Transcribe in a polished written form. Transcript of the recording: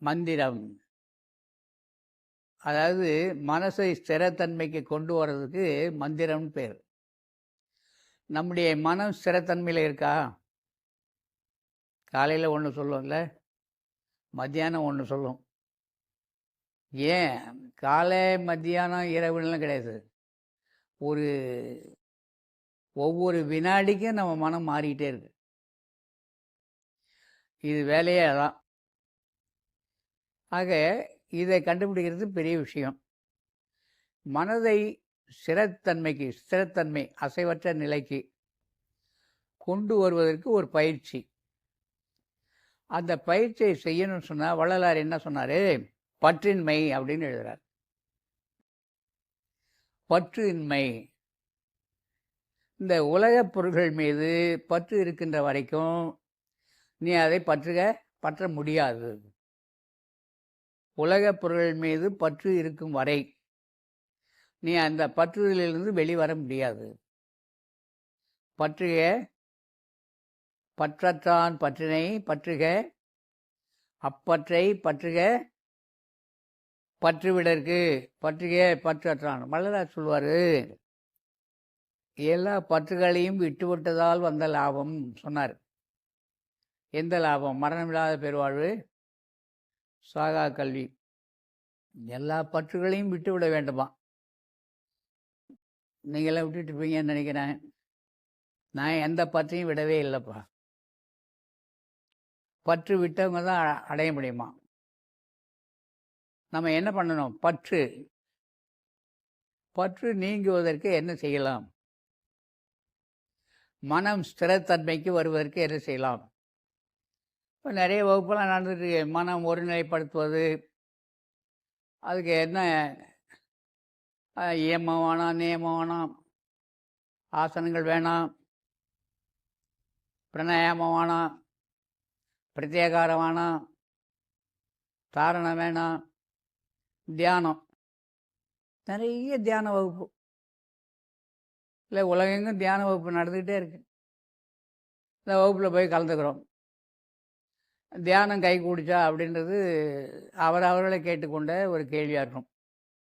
மந்திரம். அதாவது மனசை ஸ்திரத்தன்மைக்கு கொண்டு வர்றதுக்கு மந்திரம்னு பேர். நம்முடைய மனம் ஸ்திரத்தன்மையில் இருக்கா? காலையில் ஒன்று சொல்லும்ல, மத்தியானம் ஒன்று சொல்லும். ஏன் காலை மத்தியானம் இரவுலாம் கிடையாது. ஒரு ஒவ்வொரு வினாடிக்கும் நம்ம மனம் மாறிக்கிட்டே இருக்கு. இது வேலையே அதான். ஆக இதை கண்டுபிடிக்கிறது பெரிய விஷயம். மனதை ஸ்திரத்தன்மை அசைவற்ற நிலைக்கு கொண்டு வருவதற்கு ஒரு பயிற்சி. அந்த பயிற்சியை செய்யணும்னு சொன்னால் வள்ளலார் என்ன சொன்னார்? பற்றின்மை அப்படின்னு எழுதுறார். பற்றின்மை. இந்த உலகப் பொருள்கள் மீது பற்று இருக்கின்ற வரைக்கும் நீ அதை பற்ற முடியாது. உலகப் பொருள்கள் மீது பற்று இருக்கும் வரை நீ அந்த பற்றுதலிலிருந்து வெளிவர முடியாது. பற்றுக பற்றற்றான் பற்றினை பற்றுக அப்பற்றை பற்றுக பற்றுவிடற்கு பற்றுக பற்றற்றான். வள்ளலார் சொல்வார், எல்லா பற்றுகளையும் விட்டுவிட்டதால் வந்த லாபம் சொன்னார். எந்த லாபம்? மரணமில்லாத பெருவாழ்வு, சாகா கல்வி. எல்லா பற்றுகளையும் விட்டுவிட வேண்டுமா? நீங்களாம் விட்டுட்டு இருப்பீங்கன்னு நினைக்கிறேன். நான் எந்த பற்றையும் விடவே இல்லைப்பா. பற்று விட்டவங்க தான் அடைய முடியுமா? நம்ம என்ன பண்ணணும்? பற்று நீங்குவதற்கு என்ன செய்யலாம்? மனம் ஸ்திரத்தன்மைக்கு வருவதற்கு என்ன செய்யலாம்? இப்போ நிறைய வகுப்பெல்லாம் நடந்துட்டு மனம் ஒருநிலைப்படுத்துவது, அதுக்கு என்ன இயமம் வேணாம், நியமம் வேணாம், ஆசனங்கள் வேணாம், பிரணாயாமம் வேணாம், பிரத்யேகாரம் வேணாம், தாரணம் வேணாம், தியானம். நிறைய தியான வகுப்பு இல்லை, உலகெங்கும் தியான வகுப்பு நடந்துக்கிட்டே இருக்கு. இந்த வகுப்பில் போய் கலந்துக்கிறோம். தியானம் கை கூடிச்சா அப்படின்றது அவர்களை கேட்டுக்கொண்ட ஒரு கேள்வியாக இருக்கும்.